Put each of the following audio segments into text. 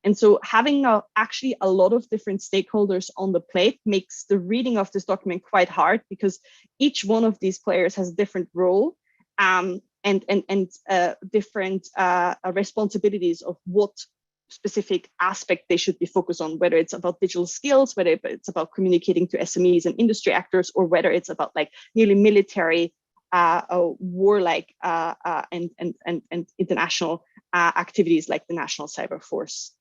And so having actually a lot of different stakeholders on the plate makes the reading of this document quite hard, because each one of these players has a different role and different responsibilities of what specific aspect they should be focused on, whether it's about digital skills, whether it's about communicating to SMEs and industry actors, or whether it's about like nearly military, warlike and international activities like the National Cyber Force.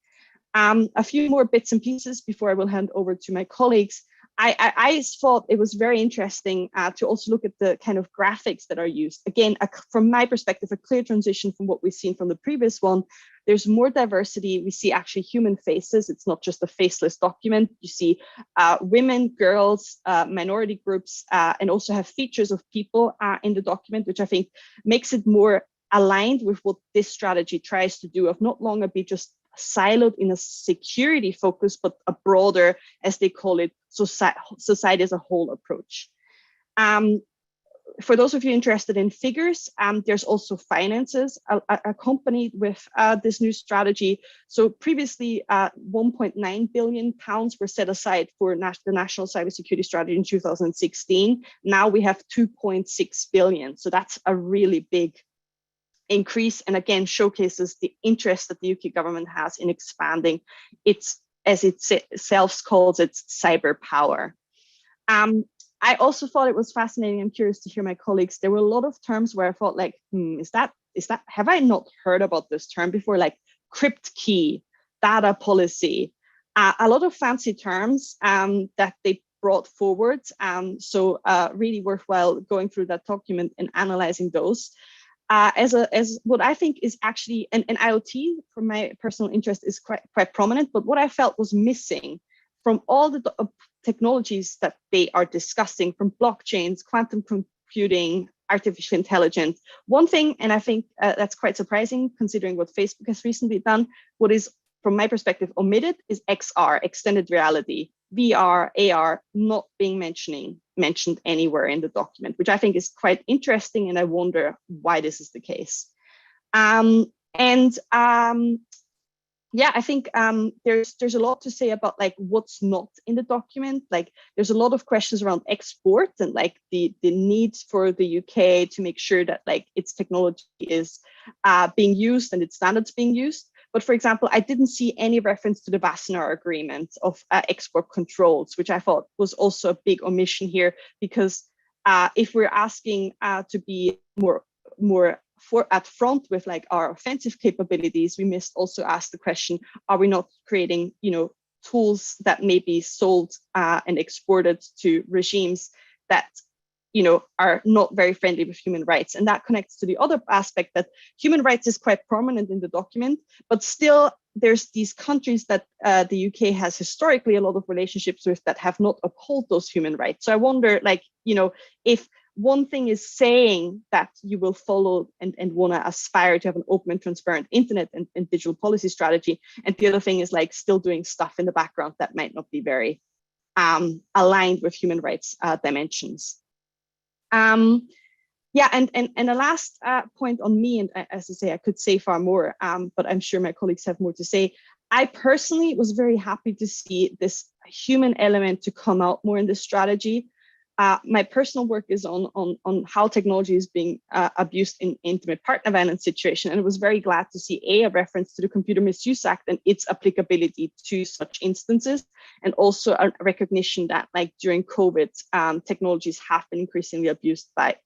A few more bits and pieces before I will hand over to my colleagues. I thought it was very interesting to also look at the kind of graphics that are used. Again, from my perspective, a clear transition from what we've seen from the previous one. There's more diversity. We see actually human faces. It's not just a faceless document. You see women, girls, minority groups, and also have features of people in the document, which I think makes it more aligned with what this strategy tries to do, of not longer be just siloed in a security focus, but a broader, as they call it, society as a whole approach. For those of you interested in figures, there's also finances accompanied with this new strategy. So previously, £1.9 billion were set aside for the National Cybersecurity Strategy in 2016. Now we have 2.6 billion. So that's a really big increase, and again showcases the interest that the UK government has in expanding its, as it itself calls it, cyber power. I also thought it was fascinating. I'm curious to hear my colleagues. There were a lot of terms where I thought like, is that have I not heard about this term before? Like crypt key, data policy, a lot of fancy terms that they brought forward. So really worthwhile going through that document and analyzing those. As what I think is actually, and IoT, from my personal interest, is quite prominent, but what I felt was missing from all the technologies that they are discussing, from blockchains, quantum computing, artificial intelligence. One thing, and I think that's quite surprising considering what Facebook has recently done, what is, from my perspective, omitted is XR, extended reality, VR, AR, not being mentioned anywhere in the document, which I think is quite interesting, and I wonder why this is the case. Yeah, I think there's a lot to say about like what's not in the document. Like there's a lot of questions around export and like the need for the UK to make sure that like its technology is being used and its standards being used. But for example, I didn't see any reference to the Wassenaar Agreement of export controls, which I thought was also a big omission here, because if we're asking to be more at front with like our offensive capabilities, we must also ask the question: are we not creating, tools that may be sold and exported to regimes that, are not very friendly with human rights? And that connects to the other aspect, that human rights is quite prominent in the document, but still there's these countries that the UK has historically a lot of relationships with that have not upheld those human rights. So I wonder, like, if one thing is saying that you will follow and want to aspire to have an open and transparent internet and digital policy strategy, and the other thing is like still doing stuff in the background that might not be very aligned with human rights dimensions. Yeah, and the last point on me, and as I say, I could say far more, but I'm sure my colleagues have more to say. I personally was very happy to see this human element to come out more in this strategy. My personal work is on how technology is being abused in intimate partner violence situation, and I was very glad to see a reference to the Computer Misuse Act and its applicability to such instances, and also a recognition that, like during COVID, technologies have been increasingly abused by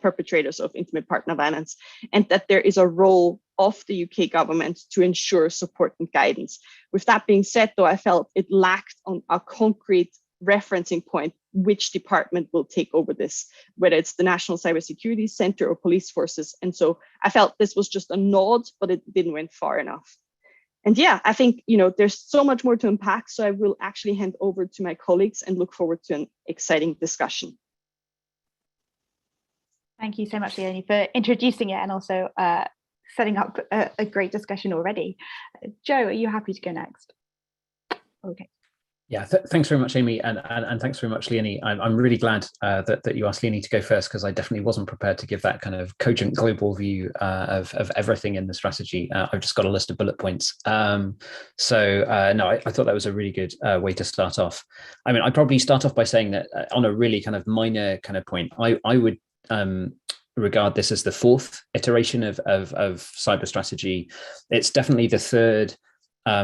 perpetrators of intimate partner violence, and that there is a role of the UK government to ensure support and guidance. With that being said, though, I felt it lacked on a concrete referencing point which department will take over this, whether it's the National Cybersecurity Centre or police forces. And so I felt this was just a nod, but it didn't went far enough. And yeah, I think, there's so much more to unpack. So I will actually hand over to my colleagues and look forward to an exciting discussion. Thank you so much, Leonie, for introducing it and also setting up a great discussion already. Joe, are you happy to go next? Okay. Yeah, thanks very much, Amy, and thanks very much, Leonie. I'm really glad that you asked Leonie to go first, because I definitely wasn't prepared to give that kind of cogent global view of everything in the strategy. I've just got a list of bullet points. No, I thought that was a really good way to start off. I mean, I'd probably start off by saying that on a really kind of minor kind of point, I would regard this as the fourth iteration of cyber strategy. It's definitely the third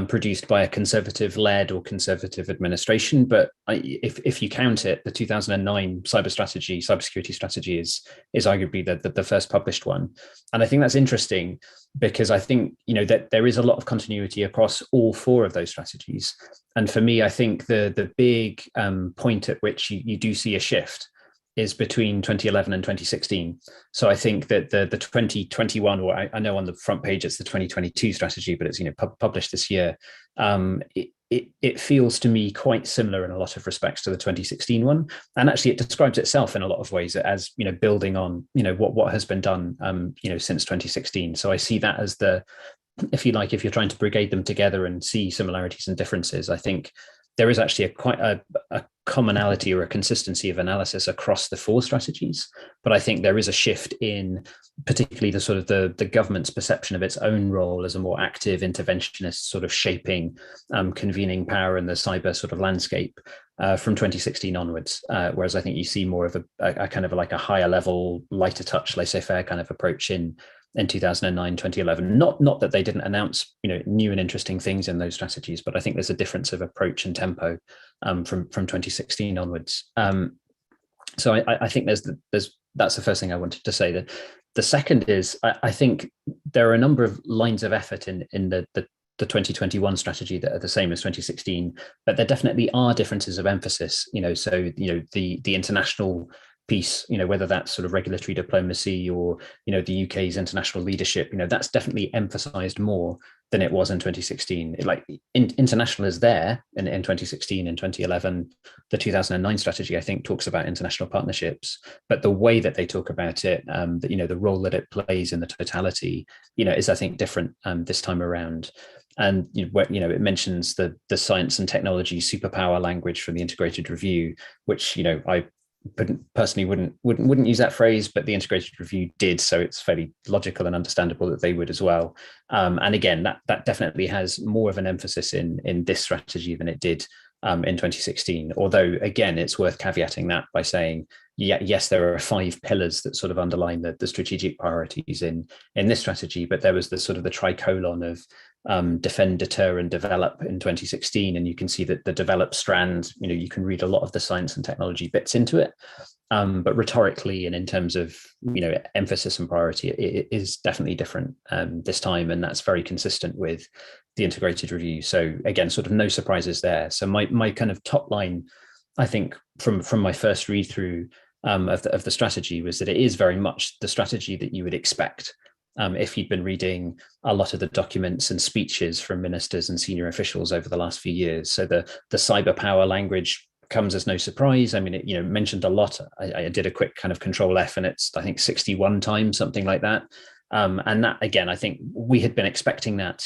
produced by a conservative-led or conservative administration. But if you count it, the 2009 cybersecurity strategy is arguably the first published one. And I think that's interesting, because I think, that there is a lot of continuity across all four of those strategies. And for me, I think the big point at which you do see a shift is between 2011 and 2016. So I think that the 2021, or I know on the front page it's the 2022 strategy, but it's published this year. It feels to me quite similar in a lot of respects to the 2016 one, and actually it describes itself in a lot of ways as building on what has been done since 2016. So I see that as if you're trying to brigade them together and see similarities and differences, I think there is actually quite a commonality or a consistency of analysis across the four strategies. But I think there is a shift in particularly the sort of the government's perception of its own role as a more active interventionist, sort of shaping convening power in the cyber sort of landscape from 2016 onwards. Whereas I think you see more of a kind of like a higher level, lighter touch, laissez-faire kind of approach in 2009, 2011. Not that they didn't announce new and interesting things in those strategies, but I think there's a difference of approach and tempo from 2016 onwards. So I think that's the first thing I wanted to say. That the second is I think there are a number of lines of effort in the 2021 strategy that are the same as 2016, but there definitely are differences of emphasis. So the international piece, whether that's sort of regulatory diplomacy or the UK's international leadership, that's definitely emphasized more than it was in 2016. International is there in 2016 and 2011. The 2009 strategy, I think, talks about international partnerships, but the way that they talk about it, the role that it plays in the totality, is, I think, different this time around. And it mentions the science and technology superpower language from the integrated review, which I personally wouldn't use that phrase, but the integrated review did, so it's fairly logical and understandable that they would as well. And again, that definitely has more of an emphasis in this strategy than it did in 2016. Although again, it's worth caveating that by saying, yes, there are 5 pillars that sort of underline the strategic priorities in this strategy, but there was the sort of the tricolon of defend, deter, and develop in 2016, and you can see that the develop strand, you can read a lot of the science and technology bits into it, but rhetorically and in terms of emphasis and priority, it is definitely different this time, and that's very consistent with the integrated review. So again, sort of no surprises there. So my kind of top line, I think, from my first read through of the strategy was that it is very much the strategy that you would expect if you'd been reading a lot of the documents and speeches from ministers and senior officials over the last few years. So the cyber power language comes as no surprise. I mean, it mentioned a lot. I did a quick kind of control F, and it's, I think, 61 times, something like that. And that, again, I think we had been expecting that.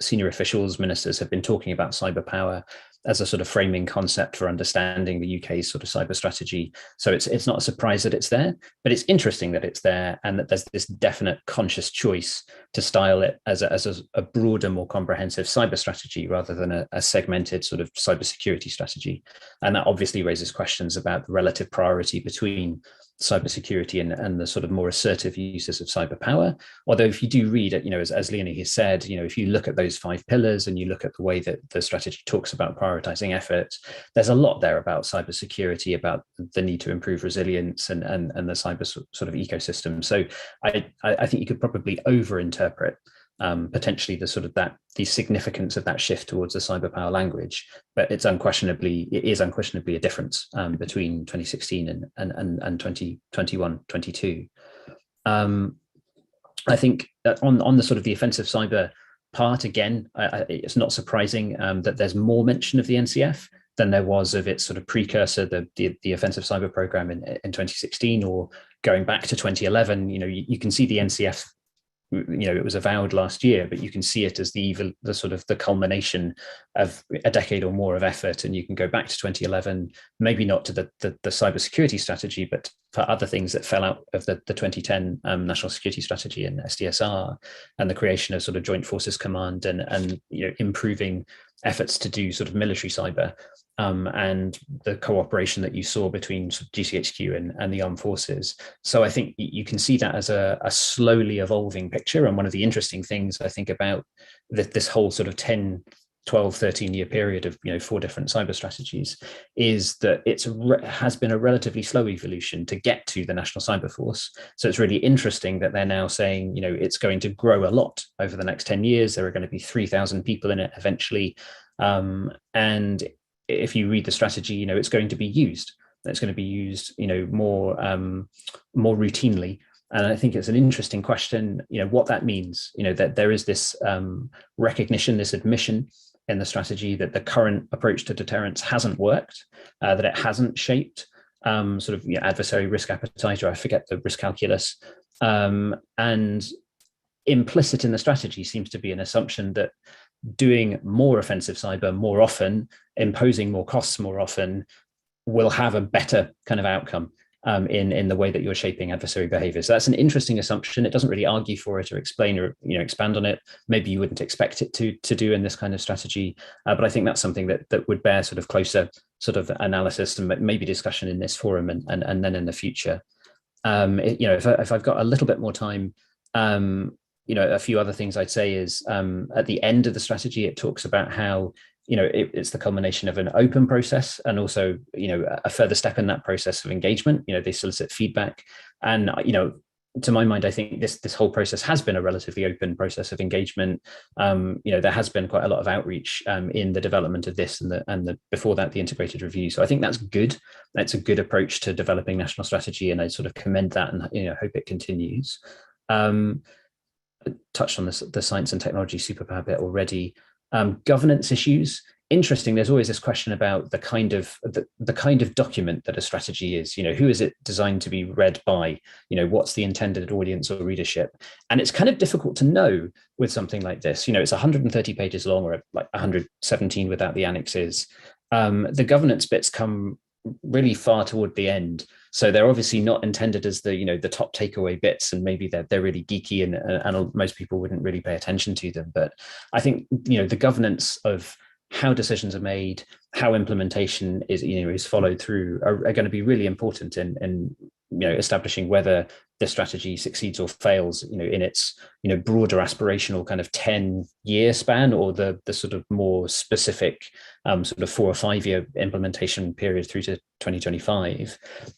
Senior officials, ministers have been talking about cyber power as a sort of framing concept for understanding the UK's sort of cyber strategy. So it's not a surprise that it's there, but it's interesting that it's there, and that there's this definite conscious choice to style it as a broader, more comprehensive cyber strategy rather than a segmented sort of cybersecurity strategy. And that obviously raises questions about the relative priority between cybersecurity and the sort of more assertive uses of cyber power. Although if you do read it, as Leonie has said, if you look at those 5 pillars and you look at the way that the strategy talks about prioritizing efforts, there's a lot there about cybersecurity, about the need to improve resilience and the cyber sort of ecosystem. So I think you could probably overinterpret potentially the significance of that shift towards the cyber power language, but it is unquestionably a difference between 2016 and 2021, 22. I think on the sort of the offensive cyber part, again, it's not surprising that there's more mention of the NCF than there was of its sort of precursor, the offensive cyber program in 2016, or going back to 2011. You can see the NCF it was avowed last year, but you can see it as the sort of the culmination of a decade or more of effort. And you can go back to 2011, maybe not to the cybersecurity strategy, but for other things that fell out of the 2010 National Security Strategy and SDSR, and the creation of sort of Joint Forces Command, and improving efforts to do sort of military cyber, and the cooperation that you saw between GCHQ and the armed forces. So I think you can see that as a slowly evolving picture. And one of the interesting things I think about this whole sort of 10, 12, 13-year period of 4 different cyber strategies is that it has been a relatively slow evolution to get to the National Cyber Force. So it's really interesting that they're now saying it's going to grow a lot over the next 10 years. There are going to be 3,000 people in it eventually, and if you read the strategy, it's going to be used. It's going to be used, more routinely. And I think it's an interesting question, what that means. That there is this recognition, this admission in the strategy that the current approach to deterrence hasn't worked, that it hasn't shaped adversary risk appetite, or I forget the risk calculus. And implicit in the strategy seems to be an assumption that doing more offensive cyber more often, imposing more costs more often, will have a better kind of outcome in the way that you're shaping adversary behavior. So that's an interesting assumption. It doesn't really argue for it or explain or expand on it. Maybe you wouldn't expect it to do in this kind of strategy, but I think that's something that would bear sort of closer sort of analysis and maybe discussion in this forum and then in the future. If I've got a little bit more time, a few other things I'd say is at the end of the strategy, it talks about how it's the culmination of an open process, and also a further step in that process of engagement. They solicit feedback, and to my mind, I think this whole process has been a relatively open process of engagement. There has been quite a lot of outreach in the development of this and the before that the integrated review. So I think that's good. That's a good approach to developing national strategy, and I sort of commend that and hope it continues. Touched on the science and technology superpower bit already. Governance issues. Interesting. There's always this question about the kind of document that a strategy is. Who is it designed to be read by? What's the intended audience or readership? And it's kind of difficult to know with something like this. It's 130 pages long, or like 117 without the annexes. The governance bits come really far toward the end, so they're obviously not intended as the top takeaway bits, and maybe they're really geeky and most people wouldn't really pay attention to them. But I think the governance of how decisions are made, how implementation is followed through are going to be really important in establishing whether the strategy succeeds or fails in its broader aspirational kind of 10-year span, or the sort of more specific sort of 4 or 5 year implementation period through to 2025.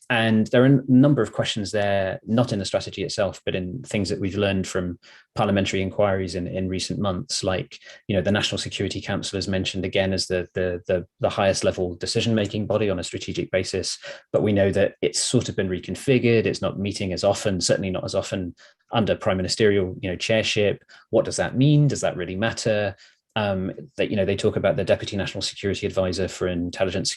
And there are a number of questions there, not in the strategy itself, but in things that we've learned from parliamentary inquiries in recent months, like the National Security Council is mentioned again as the highest level decision-making body on a strategic basis, but we know that it's sort of been reconfigured. It's not meeting as often, certainly not as often under prime ministerial chairship. What does that mean? Does that really matter? They talk about the Deputy National Security Advisor for Intelligence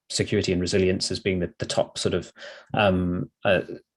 Security and Resilience as being the top sort of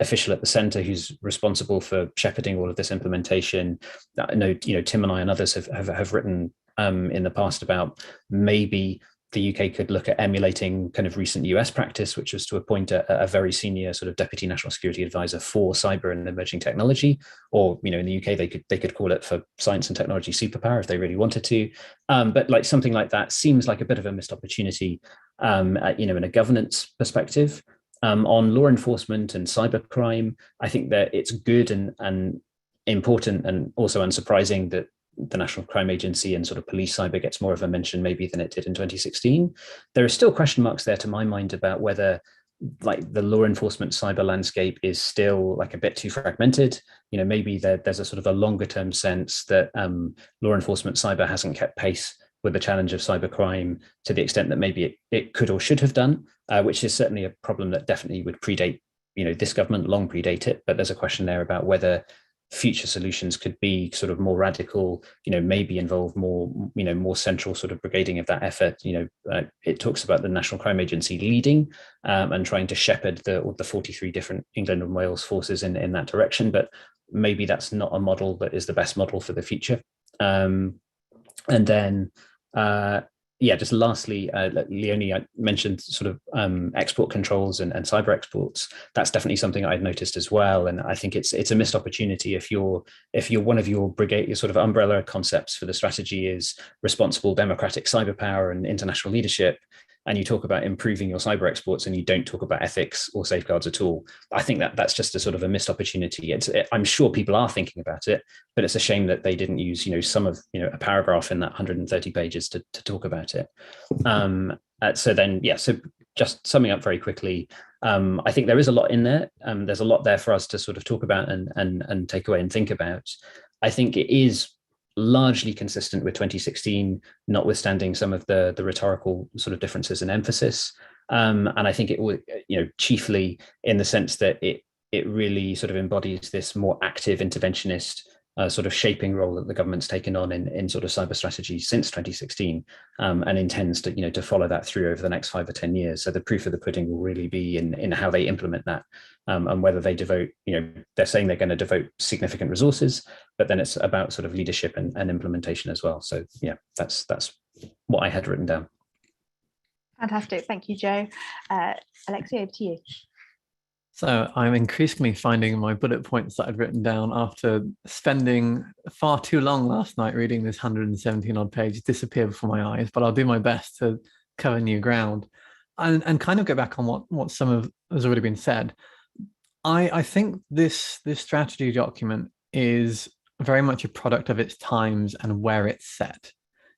official at the centre who's responsible for shepherding all of this implementation. I know Tim and I and others have written in the past about maybe the UK could look at emulating kind of recent US practice, which was to appoint a very senior sort of Deputy National Security Advisor for cyber and emerging technology, or in the UK they could call it for science and technology superpower if they really wanted to. But like something like that seems like a bit of a missed opportunity, in a governance perspective. On law enforcement and cybercrime, I think that it's good and important, and also unsurprising that the National Crime Agency and sort of police cyber gets more of a mention maybe than it did in 2016. There are still question marks there to my mind about whether like the law enforcement cyber landscape is still like a bit too fragmented. Maybe there's a sort of a longer term sense that law enforcement cyber hasn't kept pace with the challenge of cybercrime to the extent that maybe it could or should have done, which is certainly a problem that definitely would predate, this government, long predate it. But there's a question there about whether future solutions could be sort of more radical, maybe involve more central sort of brigading of that effort. It talks about the National Crime Agency leading and trying to shepherd the 43 different England and Wales forces in that direction. But maybe that's not a model that is the best model for the future. And then, just lastly, Leonie, I mentioned sort of export controls and cyber exports. That's definitely something I'd noticed as well. And I think it's a missed opportunity if you're one of your brigade, your sort of umbrella concepts for the strategy is responsible democratic cyber power and international leadership, and you talk about improving your cyber exports and you don't talk about ethics or safeguards at all. I think that's just a sort of a missed opportunity. I'm sure people are thinking about it, but it's a shame that they didn't use, some of, a paragraph in that 130 pages to talk about it. So just summing up very quickly, I think there is a lot in there. There's a lot there for us to sort of talk about and take away and think about. I think it is largely consistent with 2016, notwithstanding some of the rhetorical sort of differences in emphasis. And I think it would, chiefly in the sense that it really sort of embodies this more active interventionist sort of shaping role that the government's taken on in sort of cyber strategy since 2016, and intends to, to follow that through over the next 5 or 10 years. So the proof of the pudding will really be in how they implement that, and whether they devote, they're saying they're going to devote significant resources, but then it's about sort of leadership and implementation as well. So yeah, that's what I had written down. Fantastic, thank you, Joe. Alexia, over to you. So I'm increasingly finding my bullet points that I'd written down after spending far too long last night reading this 117 odd pages disappear before my eyes, but I'll do my best to cover new ground and kind of go back on what some of has already been said. I think this strategy document is very much a product of its times and where it's set.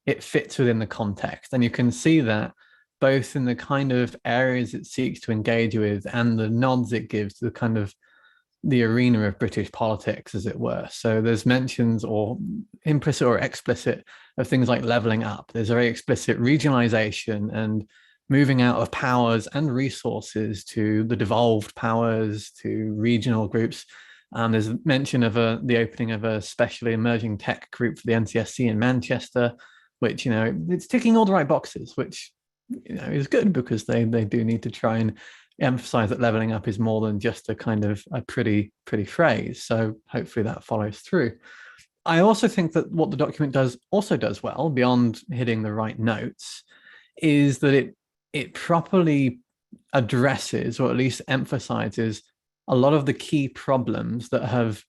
It fits within the context, and you can see that both in the kind of areas it seeks to engage with and the nods it gives to the kind of the arena of British politics, as it were. So there's mentions, or implicit or explicit, of things like levelling up. There's a very explicit regionalisation and moving out of powers and resources to the devolved powers, to regional groups. There's mention of the opening of a specially emerging tech group for the NCSC in Manchester, which, it's ticking all the right boxes, which is good, because they do need to try and emphasize that leveling up is more than just a kind of a pretty phrase. So hopefully that follows through. I also think that what the document does well, beyond hitting the right notes, is that it properly addresses, or at least emphasizes, a lot of the key problems that have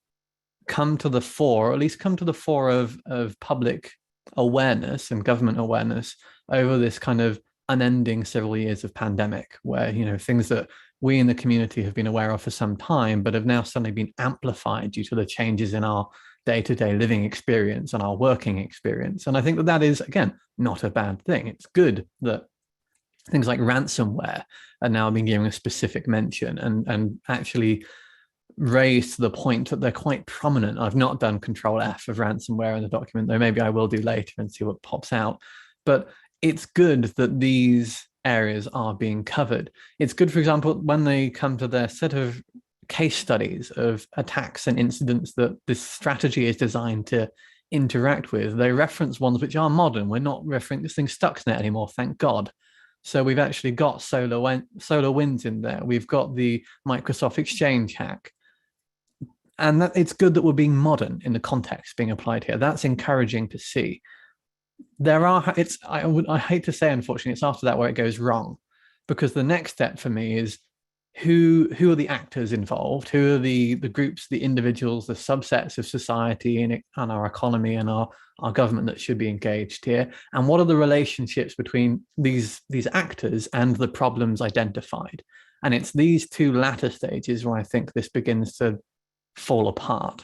come to the fore, or at least come to the fore of public awareness and government awareness over this kind of unending several years of pandemic, where things that we in the community have been aware of for some time, but have now suddenly been amplified due to the changes in our day-to-day living experience and our working experience. And I think that is, again, not a bad thing. It's good that things like ransomware are now being given a specific mention and actually raised to the point that they're quite prominent. I've not done Control F of ransomware in the document, though maybe I will do later and see what pops out. But it's good that these areas are being covered. It's good, for example, when they come to their set of case studies of attacks and incidents that this strategy is designed to interact with, they reference ones which are modern. We're not referencing Stuxnet anymore, thank God. So we've actually got SolarWinds in there. We've got the Microsoft Exchange hack. And it's good that we're being modern in the context being applied here. That's encouraging to see. I hate to say, unfortunately, it's after that where it goes wrong, because the next step for me is who are the actors involved, who are the groups, the individuals, the subsets of society and our economy and our government that should be engaged here, and what are the relationships between these actors and the problems identified. And it's these two latter stages where I think this begins to fall apart.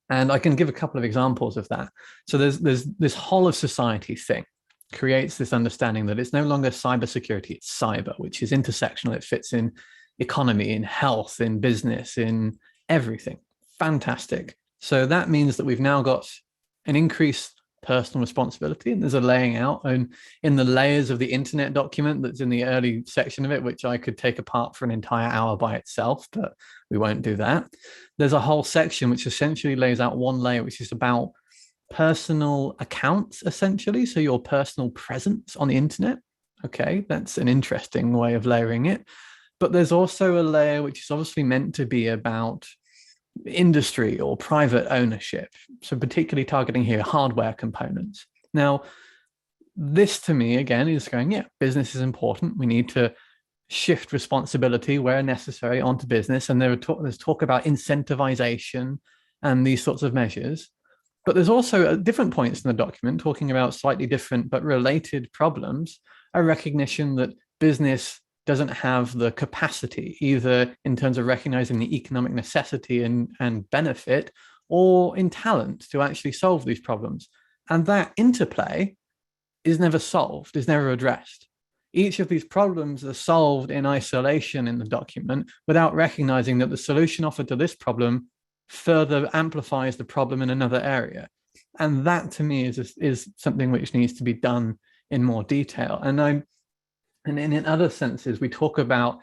And I can give a couple of examples of that. So there's this whole of society thing creates this understanding that it's no longer cybersecurity, it's cyber, which is intersectional. It fits in economy, in health, in business, in everything. Fantastic. So that means that we've now got an increased personal responsibility, and there's a laying out in the layers of the internet document that's in the early section of it, which I could take apart for an entire hour by itself, but we won't do that. There's a whole section which essentially lays out one layer, which is about personal accounts, essentially. So your personal presence on the internet. Okay, that's an interesting way of layering it. But there's also a layer which is obviously meant to be about industry or private ownership. So particularly targeting here hardware components. Now, this to me, again, is going, yeah, business is important. We need to shift responsibility where necessary onto business. And there's talk about incentivization and these sorts of measures. But there's also at different points in the document talking about slightly different but related problems, a recognition that business doesn't have the capacity, either in terms of recognizing the economic necessity and benefit, or in talent to actually solve these problems. And that interplay is never solved, is never addressed. Each of these problems are solved in isolation in the document without recognizing that the solution offered to this problem further amplifies the problem in another area. And that to me is something which needs to be done in more detail. And in other senses, we talk about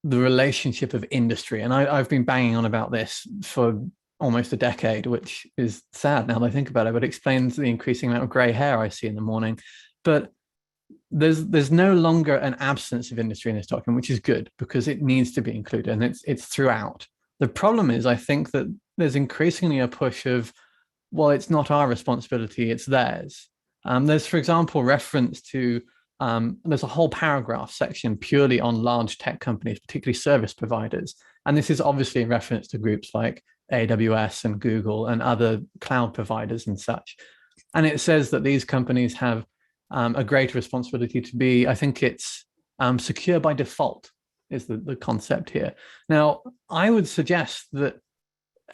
the relationship of industry. And I've been banging on about this for almost a decade, which is sad now that I think about it, but explains the increasing amount of gray hair I see in the morning. But there's no longer an absence of industry in this document, which is good because it needs to be included and it's throughout. The problem is, I think that there's increasingly a push of, well, it's not our responsibility, it's theirs. There's, for example, reference to, there's a whole paragraph section purely on large tech companies, particularly service providers. And this is obviously in reference to groups like AWS and Google and other cloud providers and such. And it says that these companies have a greater responsibility to be, I think it's secure by default is the concept here. Now, I would suggest that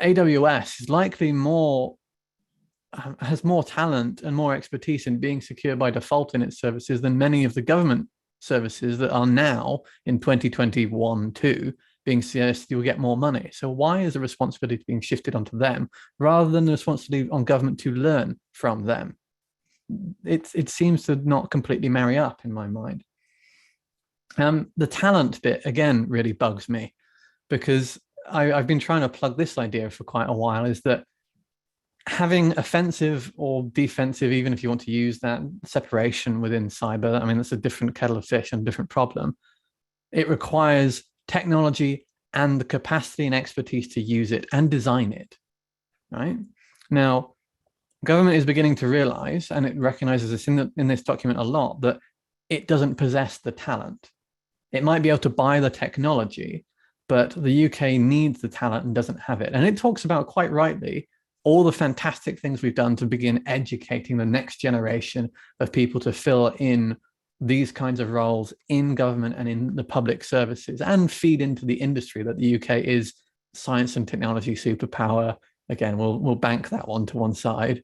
AWS is likely has more talent and more expertise in being secure by default in its services than many of the government services that are now in 2021-2 being suggested you'll get more money. So why is the responsibility being shifted onto them rather than the responsibility on government to learn from them? It seems to not completely marry up in my mind. The talent bit, again, really bugs me because I've been trying to plug this idea for quite a while, is that having offensive or defensive, even if you want to use that separation within cyber, I mean, that's a different kettle of fish and a different problem. It requires technology and the capacity and expertise to use it and design it, right? Now, government is beginning to realize, and it recognizes this in this document a lot, that it doesn't possess the talent. It might be able to buy the technology, but the UK needs the talent and doesn't have it. And it talks about, quite rightly, all the fantastic things we've done to begin educating the next generation of people to fill in these kinds of roles in government and in the public services and feed into the industry that the UK is science and technology superpower. Again, we'll bank that one to one side.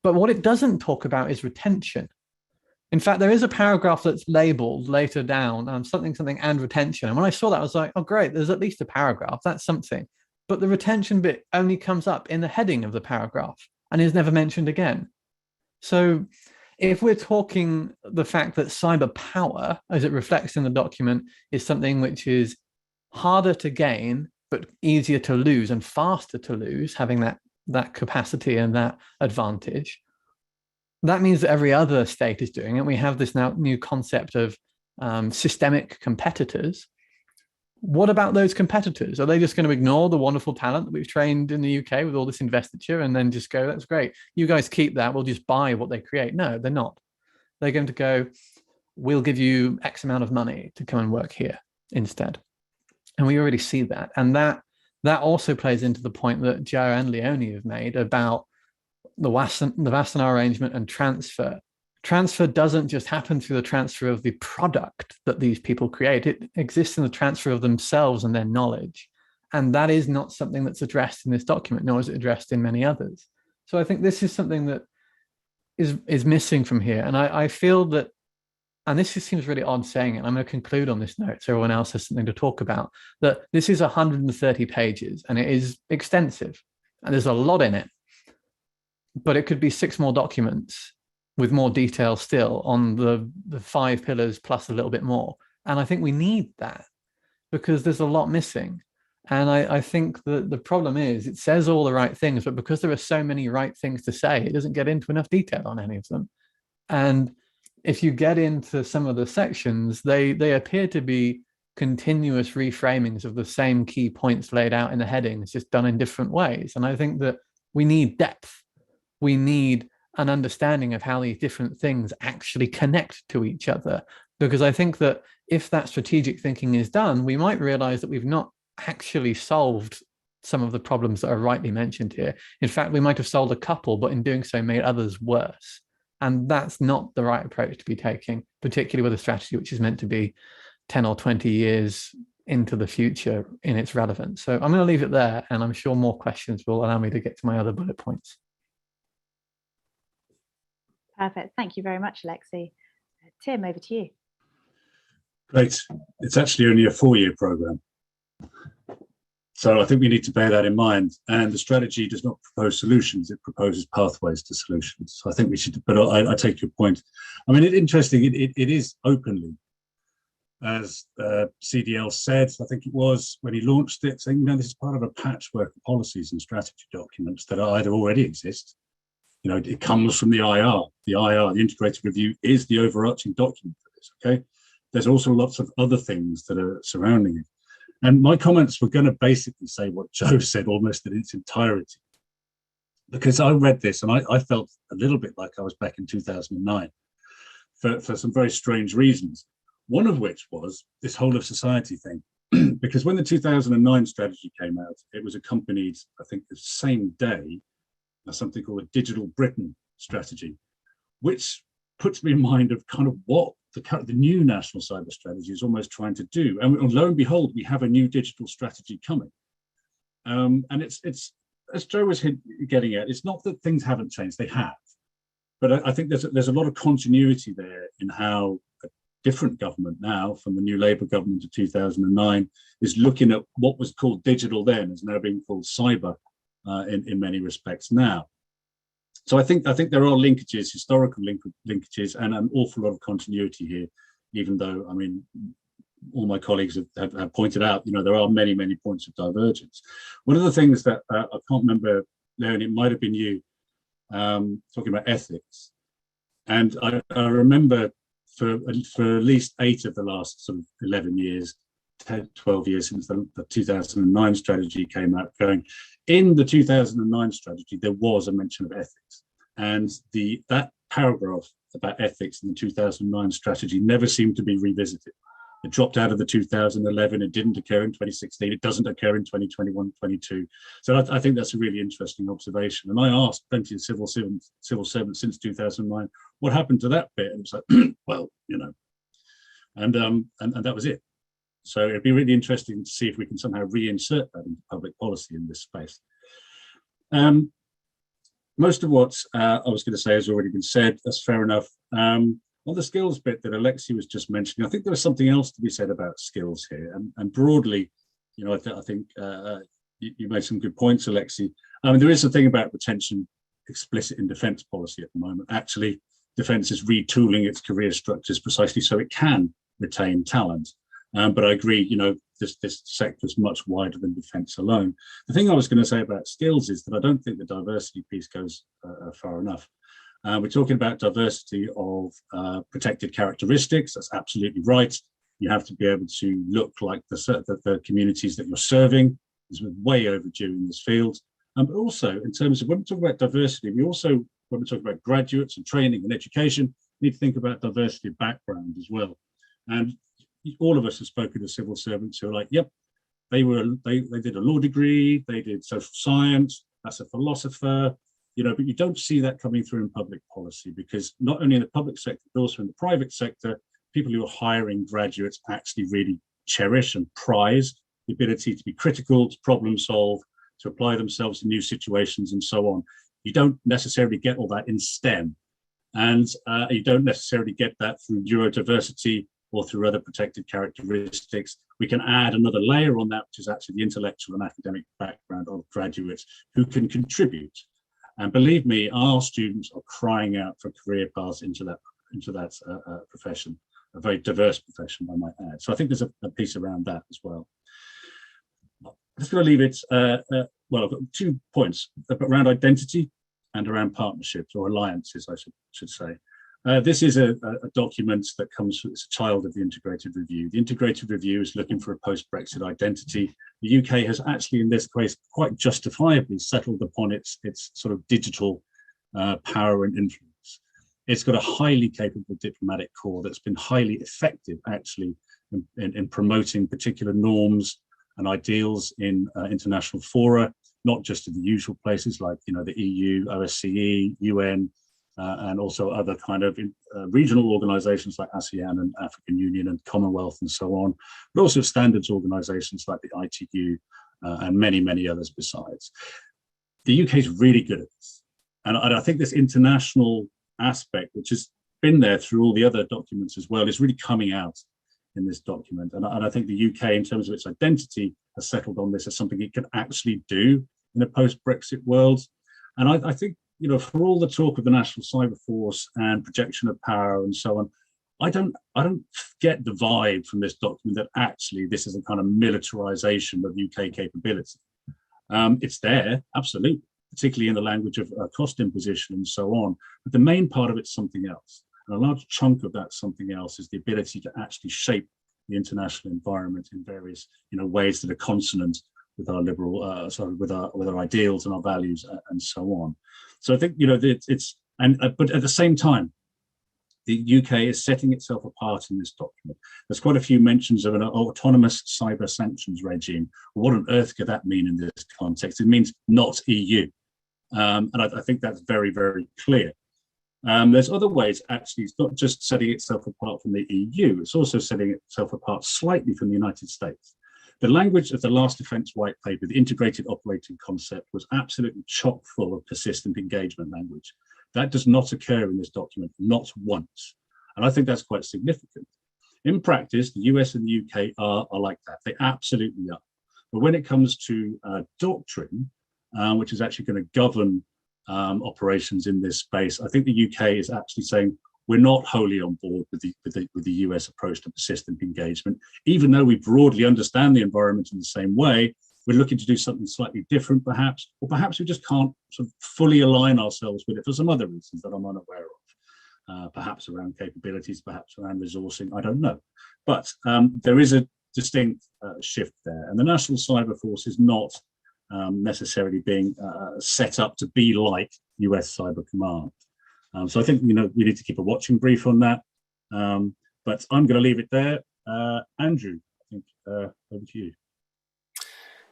But what it doesn't talk about is retention. In fact, there is a paragraph that's labeled later down, something and retention. And when I saw that, I was like, oh, great, there's at least a paragraph. That's something. But the retention bit only comes up in the heading of the paragraph and is never mentioned again. So if we're talking the fact that cyber power, as it reflects in the document, is something which is harder to gain, but easier to lose and faster to lose, having that capacity and that advantage, that means that every other state is doing it. We have this now new concept of systemic competitors. What about those competitors? Are they just going to ignore the wonderful talent that we've trained in the UK with all this investiture and then just go, that's great, you guys keep that, we'll just buy what they create? No, they're not. They're going to go, we'll give you X amount of money to come and work here instead. And we already see that. And that also plays into the point that Joe and Leonie have made about the Wassenaar arrangement and transfer. Transfer doesn't just happen through the transfer of the product that these people create. It exists in the transfer of themselves and their knowledge. And that is not something that's addressed in this document, nor is it addressed in many others. So I think this is something that is missing from here. And I feel that, and this just seems really odd saying it, I'm going to conclude on this note so everyone else has something to talk about, that this is 130 pages and it is extensive and there's a lot in it, but it could be 6 more documents with more detail still on the 5 pillars plus a little bit more. And I think we need that because there's a lot missing. And I think that the problem is it says all the right things, but because there are so many right things to say, it doesn't get into enough detail on any of them. And if you get into some of the sections, they appear to be continuous reframings of the same key points laid out in the headings, just done in different ways. And I think that we need depth. We need an understanding of how these different things actually connect to each other. Because I think that if that strategic thinking is done, we might realize that we've not actually solved some of the problems that are rightly mentioned here. In fact, we might have solved a couple, but in doing so made others worse. And that's not the right approach to be taking, particularly with a strategy which is meant to be 10 or 20 years into the future in its relevance. So I'm going to leave it there, and I'm sure more questions will allow me to get to my other bullet points. Perfect. Thank you very much, Alexi. Tim, over to you. Great. It's actually only a 4-year program. So I think we need to bear that in mind. And the strategy does not propose solutions, it proposes pathways to solutions. So I think we should, but I take your point. I mean, it's interesting, it is openly, as CDL said, I think it was when he launched it, saying, this is part of a patchwork of policies and strategy documents that either already exist. It comes from the IR. The IR, the integrated review, is the overarching document for this, okay? There's also lots of other things that are surrounding it. And my comments were going to basically say what Joe said almost in its entirety. Because I read this and I felt a little bit like I was back in 2009 for some very strange reasons. One of which was this whole of society thing. Because when the 2009 strategy came out, it was accompanied, I think, the same day by something called a Digital Britain strategy, which puts me in mind of kind of what the new national cyber strategy is almost trying to do. And lo and behold, we have a new digital strategy coming. And it's as Joe was getting at, it's not that things haven't changed, they have. But I think there's a lot of continuity there in how a different government now, from the new Labour government of 2009, is looking at what was called digital then, is now being called cyber in many respects now. So I think there are linkages, historical linkages, and an awful lot of continuity here, even though, I mean, all my colleagues have pointed out, there are many, many points of divergence. One of the things that I can't remember, Leon, it might have been you, talking about ethics. And I remember for at least 8 of the last sort of 11 years, 10, 12 years since the 2009 strategy came out, going, in the 2009 strategy, there was a mention of ethics. And that paragraph about ethics in the 2009 strategy never seemed to be revisited. It dropped out of the 2011, it didn't occur in 2016, it doesn't occur in 2021, 22. So I think that's a really interesting observation. And I asked plenty of civil servants since 2009, what happened to that bit? And it's like, well, and that was it. So it'd be really interesting to see if we can somehow reinsert that into public policy in this space. Most of what I was going to say has already been said. That's fair enough. On the skills bit that Alexi was just mentioning, I think there was something else to be said about skills here. And broadly, I think you made some good points, Alexi. I mean, there is a thing about retention explicit in defence policy at the moment. Actually, defence is retooling its career structures precisely so it can retain talent. But I agree, this sector is much wider than defence alone. The thing I was going to say about skills is that I don't think the diversity piece goes far enough. We're talking about diversity of protected characteristics. That's absolutely right. You have to be able to look like the communities that you're serving. Is way overdue in this field. But also, in terms of when we talk about diversity, we also, when we talk about graduates and training and education, need to think about diversity of background as well. And all of us have spoken to civil servants who are like, yep, they did a law degree, they did social science, that's a philosopher, but you don't see that coming through in public policy, because not only in the public sector, but also in the private sector, people who are hiring graduates actually really cherish and prize the ability to be critical, to problem solve, to apply themselves to new situations and so on. You don't necessarily get all that in STEM. And you don't necessarily get that through neurodiversity or through other protected characteristics. We can add another layer on that, which is actually the intellectual and academic background of graduates who can contribute. And believe me, our students are crying out for career paths into that profession, a very diverse profession, I might add. So I think there's a piece around that as well. I'm just going to leave it, well, I've got 2 points around identity and around partnerships or alliances, I should say. This is a document that comes from, it's a child of the Integrated Review. The Integrated Review is looking for a post-Brexit identity. The UK has actually, in this case, quite justifiably settled upon its sort of digital power and influence. It's got a highly capable diplomatic corps that's been highly effective, actually, in promoting particular norms and ideals in international fora, not just in the usual places like, you know, the EU, OSCE, UN, and also other kind of regional organizations like ASEAN and African Union and Commonwealth and so on, but also standards organizations like the ITU and many, many others besides. The UK is really good at this. And I think this international aspect, which has been there through all the other documents as well, is really coming out in this document. And I think the UK, in terms of its identity, has settled on this as something it can actually do in a post-Brexit world. And I think, you know, for all the talk of the National Cyber Force and projection of power and so on, I don't get the vibe from this document that actually this is a kind of militarization of UK capability. It's there, absolutely, particularly in the language of cost imposition and so on. But the main part of it's something else. And a large chunk of that something else is the ability to actually shape the international environment in various, you know, ways that are consonant with our liberal, with our ideals and our values and so on. So I think, you know, but at the same time, the UK is setting itself apart in this document. There's quite a few mentions of an autonomous cyber sanctions regime. Well, what on earth could that mean in this context? It means not EU. And I think that's very, very clear. There's other ways, actually. It's not just setting itself apart from the EU, it's also setting itself apart slightly from the United States. The language of the last defence white paper, the integrated operating concept, was absolutely chock full of persistent engagement language. That does not occur in this document, not once. And I think that's quite significant. In practice, the US and the UK are like that. They absolutely are. But when it comes to doctrine, which is actually going to govern operations in this space, I think the UK is actually saying, we're not wholly on board with the US approach to persistent engagement. Even though we broadly understand the environment in the same way, we're looking to do something slightly different, perhaps, or perhaps we just can't sort of fully align ourselves with it for some other reasons that I'm unaware of. Perhaps around capabilities, perhaps around resourcing, I don't know. But there is a distinct shift there. And the National Cyber Force is not necessarily being set up to be like US Cyber Command. So I think, you know, we need to keep a watching brief on that. But I'm going to leave it there. Andrew, I think over to you.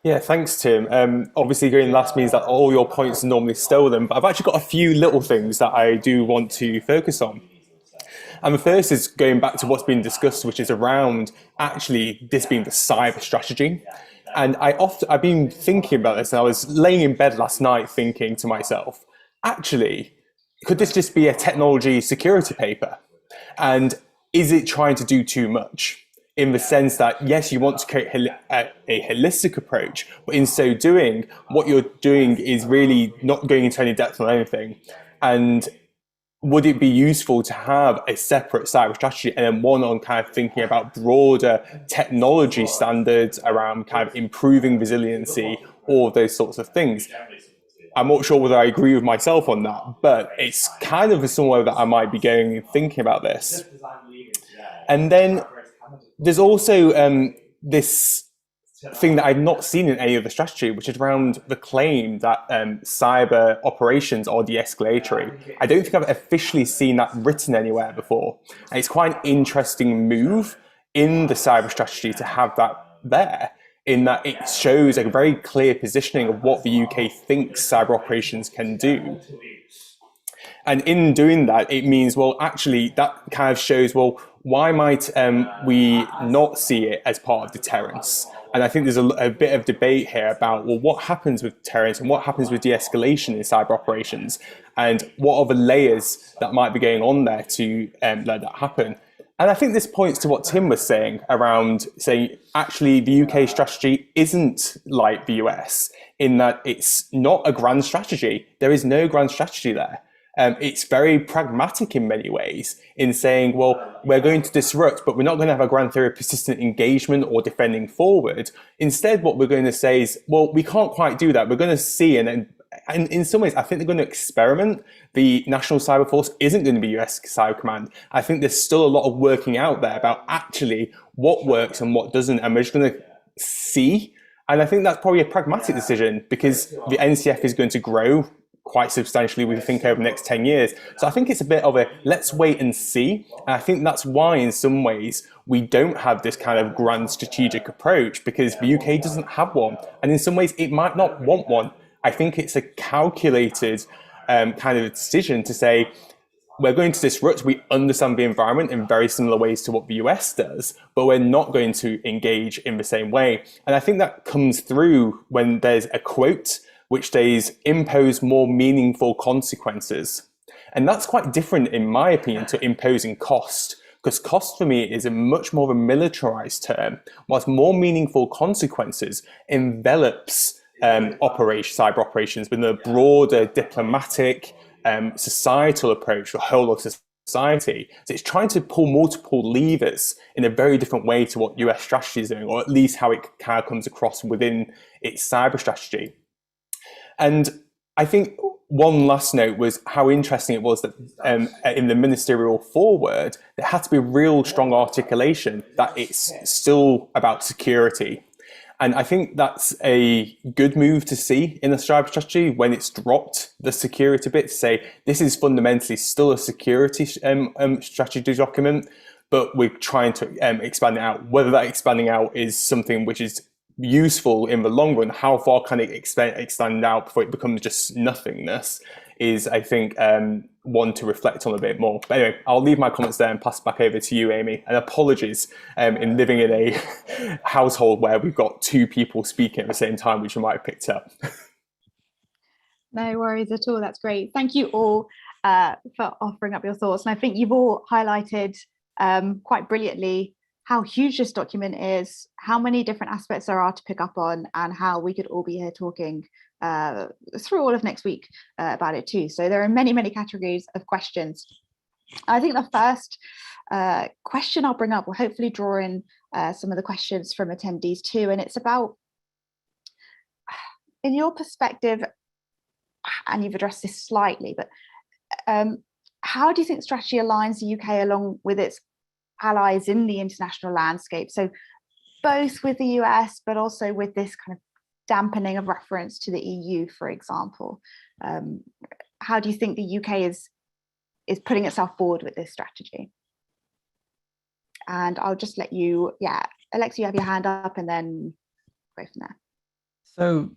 Yeah, thanks, Tim. Obviously, going last means that all your points are normally stolen, but I've actually got a few little things that I do want to focus on. And the first is going back to what's been discussed, which is around actually this being the cyber strategy. And I've been thinking about this, and I was laying in bed last night thinking to myself, actually, could this just be a technology security paper? And is it trying to do too much? In the sense that, yes, you want to create a holistic approach, but in so doing, what you're doing is really not going into any depth on anything. And would it be useful to have a separate cyber strategy and then one on kind of thinking about broader technology standards around kind of improving resiliency, all those sorts of things? I'm not sure whether I agree with myself on that, but it's kind of somewhere that I might be going and thinking about this. And then there's also this thing that I've not seen in any of the strategy, which is around the claim that cyber operations are de-escalatory. I don't think I've officially seen that written anywhere before. And it's quite an interesting move in the cyber strategy to have that there, in that it shows a very clear positioning of what the UK thinks cyber operations can do. And in doing that, it means, well, actually, that kind of shows, well, why might we not see it as part of deterrence? And I think there's a bit of debate here about, well, what happens with deterrence and what happens with de-escalation in cyber operations? And what are the layers that might be going on there to let that happen? And I think this points to what Tim was saying around saying, actually, the UK strategy isn't like the US in that it's not a grand strategy. There is no grand strategy there. It's very pragmatic in many ways in saying, well, we're going to disrupt, but we're not going to have a grand theory of persistent engagement or defending forward. Instead, what we're going to say is, well, we can't quite do that. We're going to see and then And in some ways, I think they're going to experiment. The National Cyber Force isn't going to be US Cyber Command. I think there's still a lot of working out there about actually what works and what doesn't, and we're just going to see. And I think that's probably a pragmatic decision, because the NCF is going to grow quite substantially, we think, over the next 10 years. So I think it's a bit of a let's wait and see. And I think that's why in some ways we don't have this kind of grand strategic approach, because the UK doesn't have one. And in some ways it might not want one. I think it's a calculated kind of decision to say, we're going to disrupt. We understand the environment in very similar ways to what the US does, but we're not going to engage in the same way. And I think that comes through when there's a quote which says, impose more meaningful consequences. And that's quite different, in my opinion, to imposing cost, because cost for me is a much more of a militarized term, whilst more meaningful consequences envelops cyber operations with a broader diplomatic, societal approach, the whole of society. So it's trying to pull multiple levers in a very different way to what US strategy is doing, or at least how it kind of comes across within its cyber strategy. And I think one last note was how interesting it was that in the ministerial foreword, there had to be real strong articulation that it's still about security. And I think that's a good move to see in a cyber strategy, when it's dropped the security bit, to say this is fundamentally still a security strategy document, but we're trying to expand it out. Whether that expanding out is something which is useful in the long run, how far can it extend out before it becomes just nothingness, is, I think, one to reflect on a bit more. But anyway, I'll leave my comments there and pass back over to you, Amy. And apologies in living in a household where we've got two people speaking at the same time, which you might have picked up. No worries at all. That's great. Thank you all for offering up your thoughts. And I think you've all highlighted quite brilliantly how huge this document is, how many different aspects there are to pick up on, and how we could all be here talking through all of next week about it too. So there are many, many categories of questions. I think the first question I'll bring up will hopefully draw in some of the questions from attendees too. And it's about, in your perspective, and you've addressed this slightly, but how do you think strategy aligns the UK along with its allies in the international landscape? So both with the US, but also with this kind of dampening of reference to the EU, for example. How do you think the UK is putting itself forward with this strategy? And I'll just let you, Alexa, you have your hand up, and then go from there. So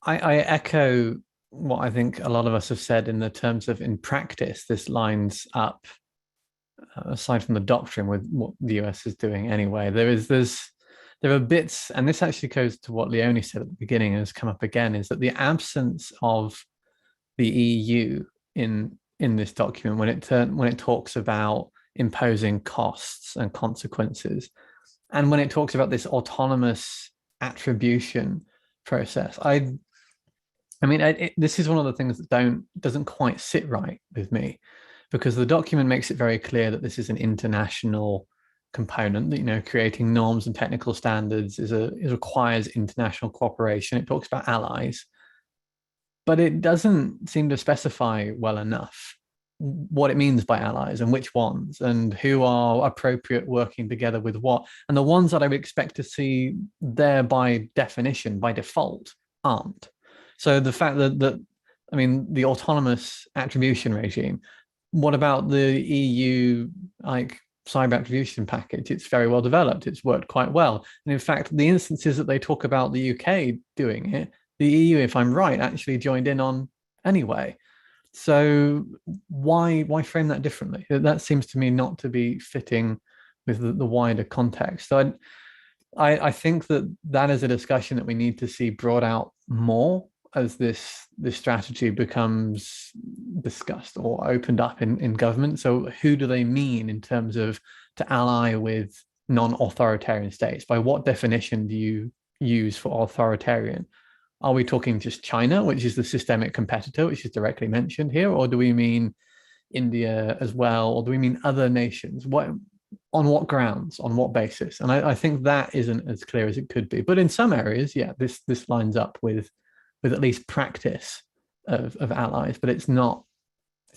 I echo what I think a lot of us have said in the terms of, in practice, this lines up, aside from the doctrine, with what the US is doing anyway. There are bits, and this actually goes to what Leonie said at the beginning and has come up again, is that the absence of the EU in this document, when it talks about imposing costs and consequences, and when it talks about this autonomous attribution process, this is one of the things that doesn't quite sit right with me, because the document makes it very clear that this is an international component, that, creating norms and technical standards requires international cooperation. It talks about allies, but it doesn't seem to specify well enough what it means by allies and which ones, and who are appropriate working together with what. And the ones that I would expect to see there by definition, by default, aren't. So the fact that the autonomous attribution regime, what about the EU cyber attribution package? It's very well developed. It's worked quite well. And in fact, the instances that they talk about the UK doing it, the EU, if I'm right, actually joined in on anyway. So why frame that differently? That seems to me not to be fitting with the wider context. So I think that is a discussion that we need to see brought out more as this strategy becomes discussed or opened up in government. So who do they mean in terms of to ally with non-authoritarian states? By what definition do you use for authoritarian? Are we talking just China, which is the systemic competitor, which is directly mentioned here? Or do we mean India as well? Or do we mean other nations? On what grounds, on what basis? And I think that isn't as clear as it could be. But in some areas, this lines up with at least practice of allies, but it's not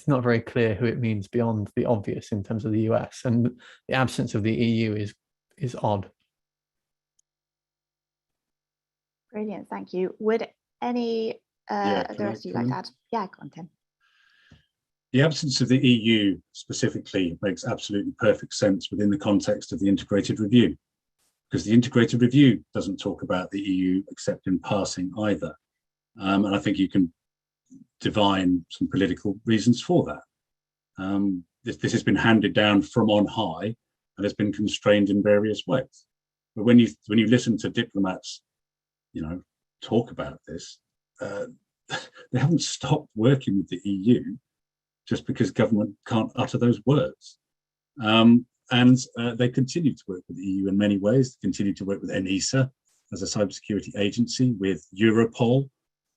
very clear who it means beyond the obvious in terms of the US, and the absence of the EU is odd. Brilliant, thank you. Would any the rest of you like to add? Yeah, go on, Tim. The absence of the EU specifically makes absolutely perfect sense within the context of the integrated review, because the integrated review doesn't talk about the EU except in passing either. And I think you can divine some political reasons for that. This has been handed down from on high and has been constrained in various ways. But when you listen to diplomats, talk about this, they haven't stopped working with the EU just because government can't utter those words. And they continue to work with the EU in many ways. They continue to work with ENISA as a cybersecurity agency, with Europol,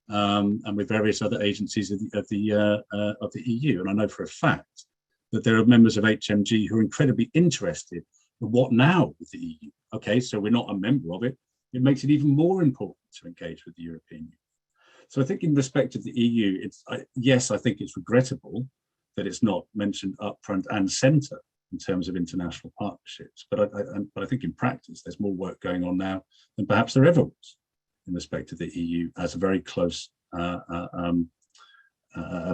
and with various other agencies of the EU. And I know for a fact that there are members of HMG who are incredibly interested in what now with the EU. Okay, so we're not a member of it. It makes it even more important to engage with the European Union. So I think in respect of the EU, yes, I think it's regrettable that it's not mentioned up front and centre in terms of international partnerships. But I think in practice, there's more work going on now than perhaps there ever was in respect of the EU as a very close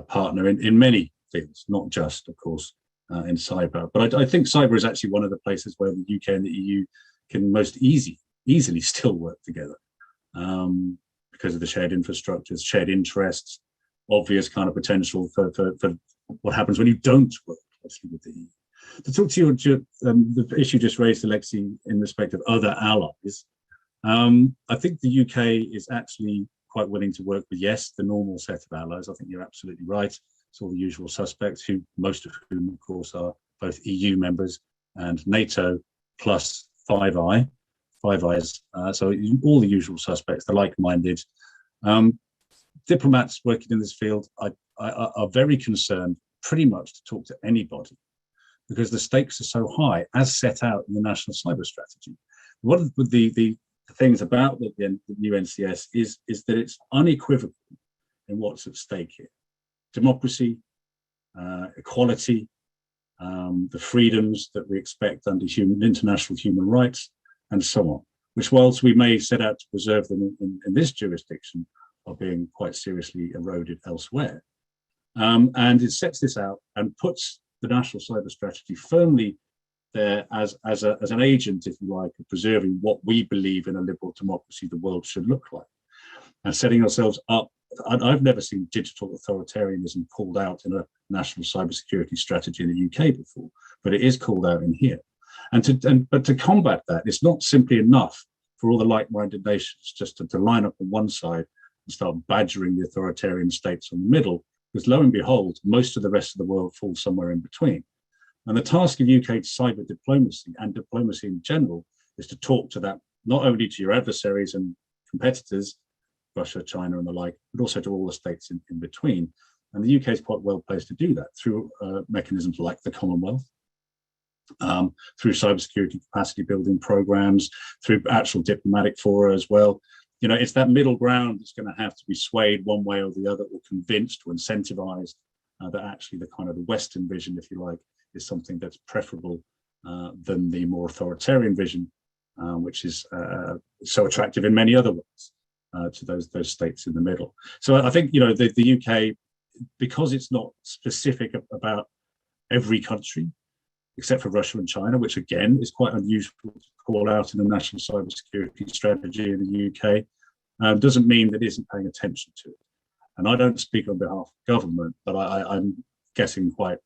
partner in many fields, not just, of course, in cyber. But I think cyber is actually one of the places where the UK and the EU can most easily still work together, because of the shared infrastructures, shared interests, obvious kind of potential for what happens when you don't work closely with the EU. To talk to you, the issue just raised, Alexei, in respect of other allies, I think the UK is actually quite willing to work with, yes, the normal set of allies. I think you're absolutely right. It's all the usual suspects, most of whom, of course, are both EU members and NATO plus Five Eyes. So all the usual suspects, the like-minded. Diplomats working in this field are very concerned pretty much to talk to anybody, because the stakes are so high, as set out in the National Cyber Strategy. One of the things about the new NCS is that it's unequivocal in what's at stake here. Democracy, equality, the freedoms that we expect under international human rights, and so on, which, whilst we may set out to preserve them in this jurisdiction, are being quite seriously eroded elsewhere. And it sets this out and puts the National Cyber Strategy firmly there as an agent, if you like, of preserving what we believe in a liberal democracy the world should look like, and setting ourselves up. I've never seen digital authoritarianism called out in a national cybersecurity strategy in the UK before, but it is called out in here. But to combat that, it's not simply enough for all the like-minded nations just to line up on one side and start badgering the authoritarian states on the middle, because lo and behold, most of the rest of the world falls somewhere in between. And the task of UK cyber diplomacy and diplomacy in general is to talk to that, not only to your adversaries and competitors, Russia, China and the like, but also to all the states in between. And the UK is quite well placed to do that through mechanisms like the Commonwealth, through cybersecurity capacity building programs, through actual diplomatic fora as well. It's that middle ground that's going to have to be swayed one way or the other, or convinced or incentivized that actually the kind of the Western vision, if you like, is something that's preferable than the more authoritarian vision, which is so attractive in many other ways to those states in the middle. So I think the UK, because it's not specific about every country except for Russia and China, which again is quite unusual to call out in the National Cybersecurity Strategy in the UK, doesn't mean that it isn't paying attention to it. And I don't speak on behalf of government, but I'm guessing quite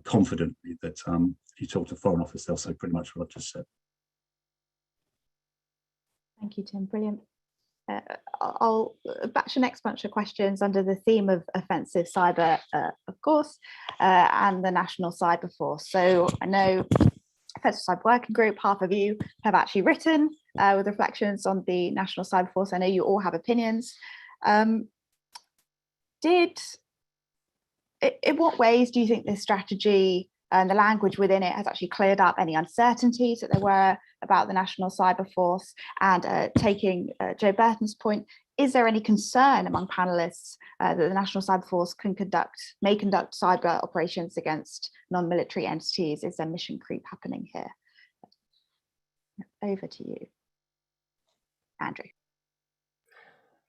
confidently that if you talk to Foreign Office, they'll say pretty much what I just said. Thank you, Tim. Brilliant. I'll batch the next bunch of questions under the theme of offensive cyber, of course, and the National Cyber Force. So I know Offensive Cyber Working Group, half of you have actually written with reflections on the National Cyber Force. I know you all have opinions. In what ways do you think this strategy and the language within it has actually cleared up any uncertainties that there were about the National Cyber Force? And taking Joe Burton's point, is there any concern among panelists that the National Cyber Force may conduct cyber operations against non-military entities? Is there mission creep happening here? Over to you, Andrew.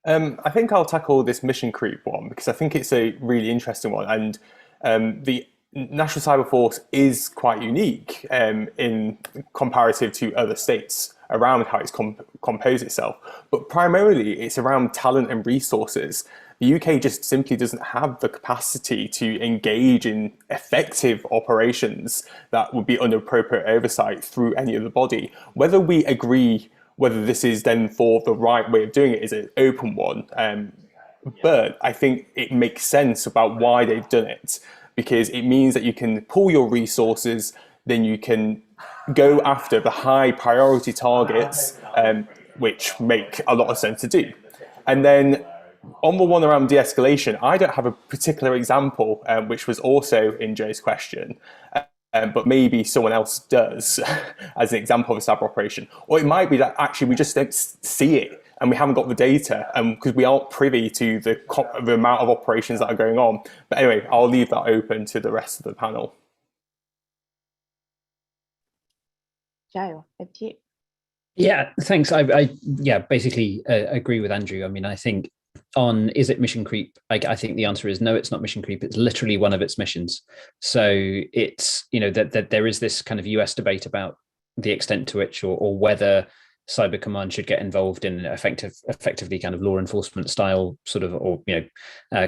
I think I'll tackle this mission creep one because I think it's a really interesting one, and the National Cyber Force is quite unique in comparative to other states around how it's composed itself. But primarily, it's around talent and resources. The UK just simply doesn't have the capacity to engage in effective operations that would be under appropriate oversight through any other body. Whether we agree whether this is then for the right way of doing it is an open one. But I think it makes sense about why they've done it, because it means that you can pool your resources, then you can go after the high priority targets, which make a lot of sense to do. And then on the one around de-escalation, I don't have a particular example, which was also in Joe's question, but maybe someone else does as an example of a cyber operation. Or it might be that actually we just don't see it and we haven't got the data because we aren't privy to the amount of operations that are going on. But anyway, I'll leave that open to the rest of the panel. Joe, over to you. Yeah, thanks. I basically agree with Andrew. I mean, I think on is it mission creep? I think the answer is no, it's not mission creep. It's literally one of its missions. So it's, that there is this kind of US debate about the extent to which or whether Cyber Command should get involved in effectively kind of law enforcement style sort of, or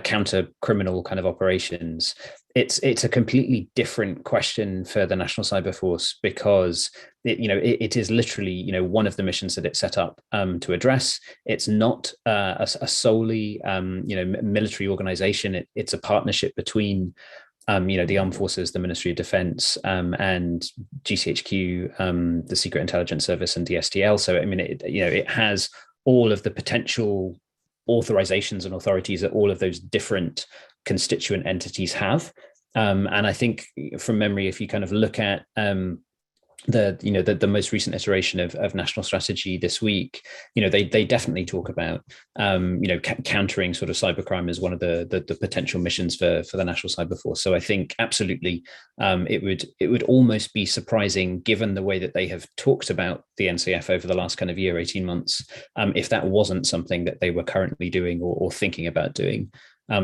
counter criminal kind of operations. It's a completely different question for the National Cyber Force because it is literally one of the missions that it's set up to address. It's not a solely military organization. It's a partnership between the Armed Forces, the Ministry of Defence, and GCHQ, the Secret Intelligence Service, and DSTL. So I mean, it has all of the potential authorizations and authorities that all of those different constituent entities have. And I think from memory, if you kind of look at the most recent iteration of national strategy this week, they definitely talk about countering sort of cybercrime as one of the potential missions for the National Cyber Force. So I think absolutely it would almost be surprising, given the way that they have talked about the NCF over the last kind of year, 18 months, if that wasn't something that they were currently doing or thinking about doing.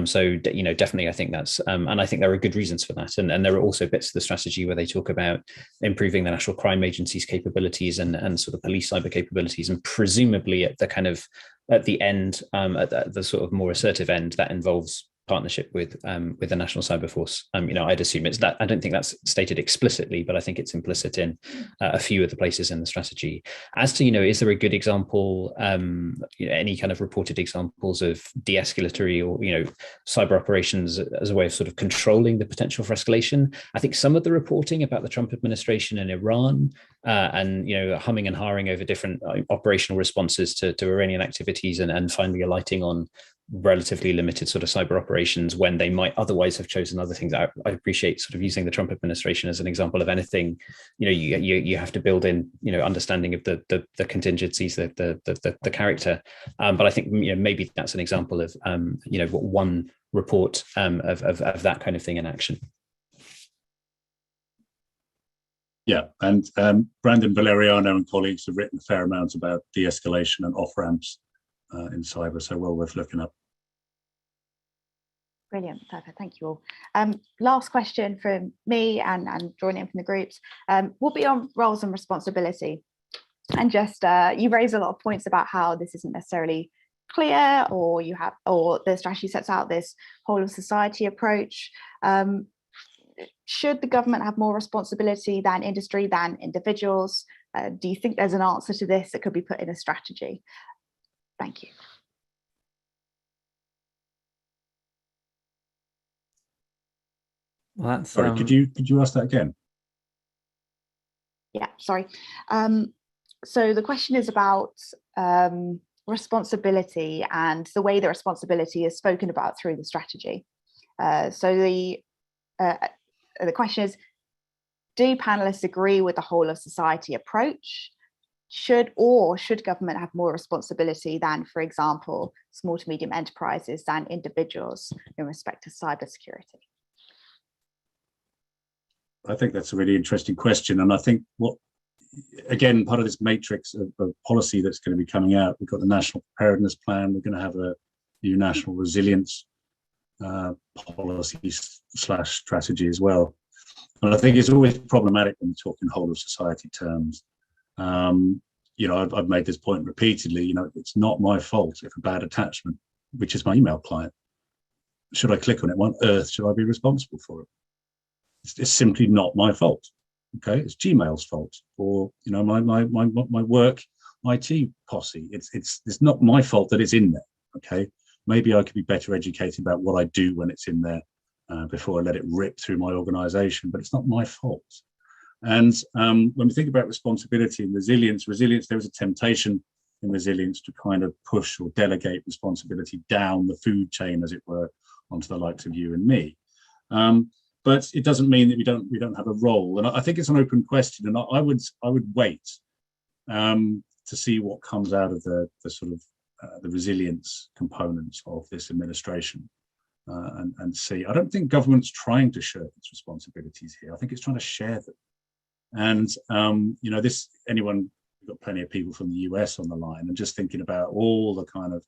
So definitely I think that's and I think there are good reasons for that, and there are also bits of the strategy where they talk about improving the National Crime Agency's capabilities and sort of police cyber capabilities, and presumably at the end, at the sort of more assertive end, that involves partnership with the National Cyber Force. I'd assume it's that. I don't think that's stated explicitly, but I think it's implicit in a few of the places in the strategy. As to is there a good example, any kind of reported examples of de-escalatory or cyber operations as a way of sort of controlling the potential for escalation? I think some of the reporting about the Trump administration in Iran and humming and hawing over different operational responses to Iranian activities and finally alighting on relatively limited sort of cyber operations when they might otherwise have chosen other things. I appreciate sort of using the Trump administration as an example of anything. You have to build in understanding of the contingencies, the character. But I think maybe that's an example of one report of that kind of thing in action. Yeah, and Brandon Valeriano and colleagues have written a fair amount about de-escalation and off-ramps in cyber, so well worth looking up. Brilliant, perfect, thank you all. Last question from me and drawing in from the groups will be on roles and responsibility. And just you raised a lot of points about how this isn't necessarily clear, or the strategy sets out this whole of society approach. Should the government have more responsibility than industry, than individuals? Do you think there's an answer to this that could be put in a strategy? Thank you. Well, that's, sorry, could you ask that again? Yeah, sorry. So the question is about responsibility and the way the responsibility is spoken about through the strategy. So the question is, do panelists agree with the whole of society approach? should government have more responsibility than, for example, small to medium enterprises, than individuals in respect to cybersecurity? I think that's a really interesting question. And I think again, part of this matrix of policy that's going to be coming out, we've got the National Preparedness Plan, we're going to have a new National Resilience policy / strategy as well. And I think it's always problematic when we talk in whole of society terms. I've made this point repeatedly, it's not my fault if a bad attachment, which is my email client, should I click on it? Why on earth should I be responsible for it? It's simply not my fault. Okay, it's Gmail's fault, or my work IT posse. It's not my fault that it's in there. Okay, maybe I could be better educated about what I do when it's in there before I let it rip through my organization, but it's not my fault. And when we think about responsibility and resilience, there was a temptation in resilience to kind of push or delegate responsibility down the food chain, as it were, onto the likes of you and me. But it doesn't mean that we don't have a role. And I think it's an open question, and I would wait to see what comes out of the sort of the resilience components of this administration. And see, I don't think government's trying to shirk its responsibilities here. I think it's trying to share them. And we've got plenty of people from the US on the line, and just thinking about all the kind of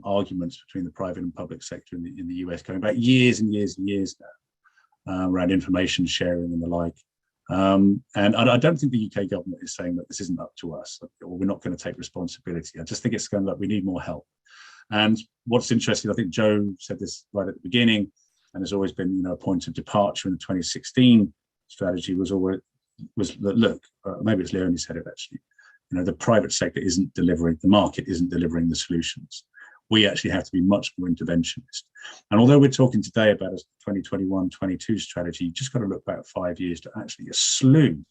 arguments between the private and public sector in the US going back years and years and years now, around information sharing and the like. And I don't think the UK government is saying that this isn't up to us, or we're not going to take responsibility. I just think it's going to we need more help. And what's interesting, I think Joe said this right at the beginning, and there's always been a point of departure in the 2016 strategy was that, look, maybe it's Leonie said it actually, the private sector isn't delivering, the market isn't delivering the solutions. We actually have to be much more interventionist. And although we're talking today about a 2021-22 strategy, you've just got to look back 5 years to actually a slew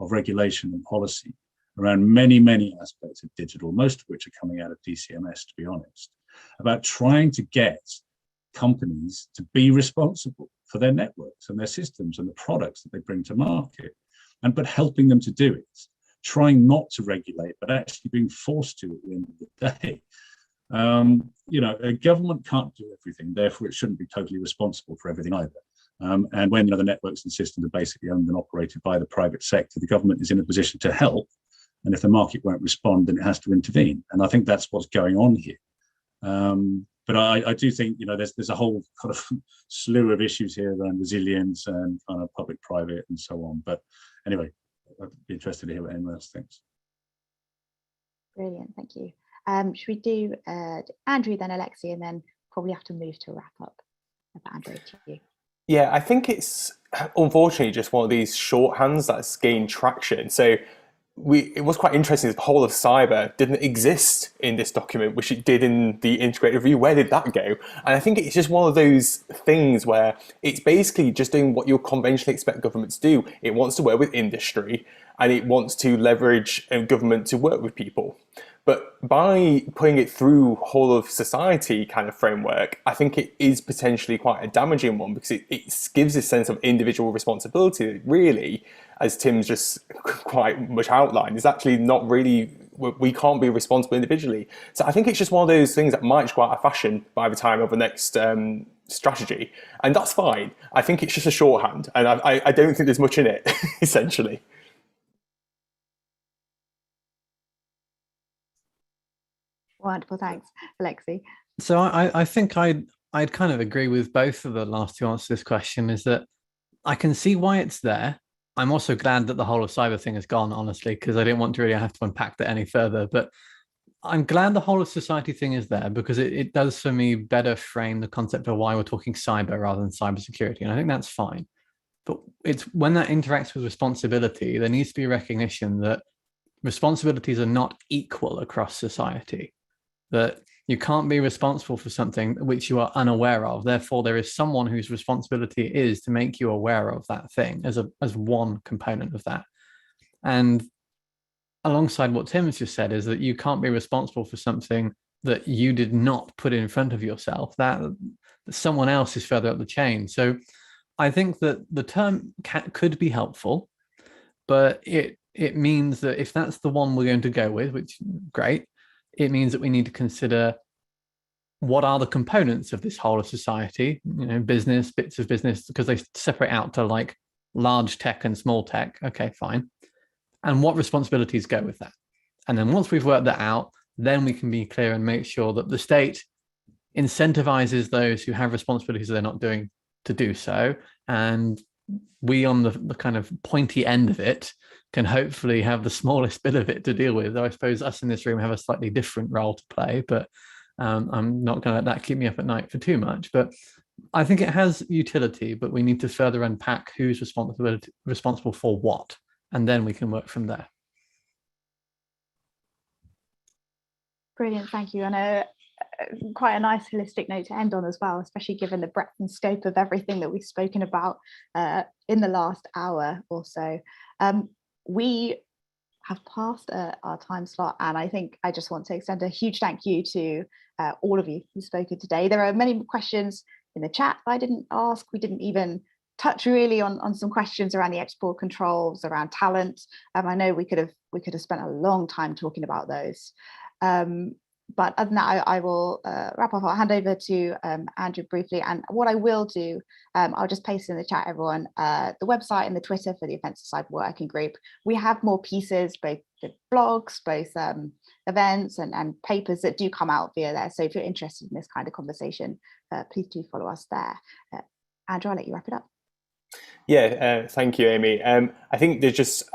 of regulation and policy around many, many aspects of digital, most of which are coming out of DCMS, to be honest, about trying to get companies to be responsible for their networks and their systems and the products that they bring to market, but helping them to do it, trying not to regulate, but actually being forced to at the end of the day. A government can't do everything, therefore it shouldn't be totally responsible for everything either. And when the networks and systems are basically owned and operated by the private sector, the government is in a position to help. And if the market won't respond, then it has to intervene. And I think that's what's going on here. But I do think, there's a whole kind of slew of issues here around resilience and kind of public-private and so on. But anyway, I'd be interested to hear what anyone else thinks. Brilliant, thank you. Should we do Andrew, then Alexi, and then probably have to move to wrap up? Andrew, to you. Yeah, I think it's unfortunately just one of these shorthands that's gained traction. So it was quite interesting. The whole of cyber didn't exist in this document, which it did in the integrated review. Where did that go? And I think it's just one of those things where it's basically just doing what you conventionally expect government to do. It wants to work with industry, and it wants to leverage government to work with people. But by putting it through whole of society kind of framework, I think it is potentially quite a damaging one, because it gives a sense of individual responsibility that really, as Tim's just quite much outlined, is actually not really, we can't be responsible individually. So I think it's just one of those things that might go out of fashion by the time of the next strategy. And that's fine. I think it's just a shorthand, and I don't think there's much in it, essentially. Wonderful, thanks, Alexi. So I think I'd kind of agree with both of the last two answers to this question, is that I can see why it's there. I'm also glad that the whole of cyber thing has gone, honestly, because I didn't want to really have to unpack that any further. But I'm glad the whole of society thing is there, because it does, for me, better frame the concept of why we're talking cyber rather than cybersecurity. And I think that's fine. But it's when that interacts with responsibility, there needs to be recognition that responsibilities are not equal across society. That you can't be responsible for something which you are unaware of. Therefore, there is someone whose responsibility it is to make you aware of that thing as one component of that. And alongside what Tim has just said is that you can't be responsible for something that you did not put in front of yourself, that someone else is further up the chain. So I think that the term could be helpful, but it it means that if that's the one we're going to go with, which great, it means that we need to consider what are the components of this whole of society, business, bits of business, because they separate out to like large tech and small tech. Okay, fine. And what responsibilities go with that? And then once we've worked that out, then we can be clear and make sure that the state incentivizes those who have responsibilities they're not doing to do so. And we on the kind of pointy end of it can hopefully have the smallest bit of it to deal with. I suppose us in this room have a slightly different role to play, but I'm not going to let that keep me up at night for too much. But I think it has utility, but we need to further unpack who's responsible for what, and then we can work from there. Brilliant, thank you. And quite a nice holistic note to end on as well, especially given the breadth and scope of everything that we've spoken about in the last hour or so. We have passed our time slot, and I think I just want to extend a huge thank you to all of you who've spoken today. There are many questions in the chat I didn't ask. We didn't even touch really on some questions around the export controls, around talent. I know we could have spent a long time talking about those. But other than that, I will wrap up. I'll hand over to Andrew briefly. And what I will do, I'll just paste in the chat, everyone, the website and the Twitter for the Offensive Cyber Working Group. We have more pieces, both the blogs, both events and papers that do come out via there. So if you're interested in this kind of conversation, please do follow us there. Andrew, I'll let you wrap it up. Yeah, thank you, Amy. I think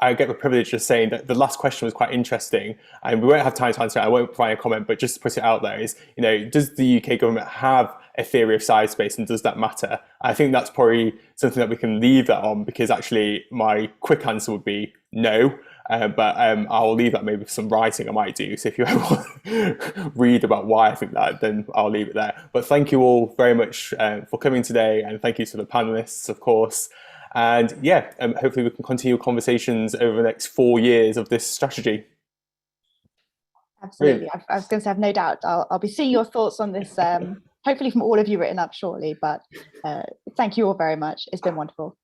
I get the privilege of saying that the last question was quite interesting, and we won't have time to answer it. I won't provide a comment, but just to put it out there is, does the UK government have a theory of cyberspace, and does that matter? I think that's probably something that we can leave that on, because actually my quick answer would be no. But I'll leave that maybe for some writing I might do. So if you ever want to read about why I think that, then I'll leave it there. But thank you all very much for coming today, and thank you to the panelists, of course. And yeah, hopefully we can continue conversations over the next 4 years of this strategy. Absolutely. I was going to say, I have no doubt I'll be seeing your thoughts on this, hopefully from all of you written up shortly. But thank you all very much. It's been wonderful.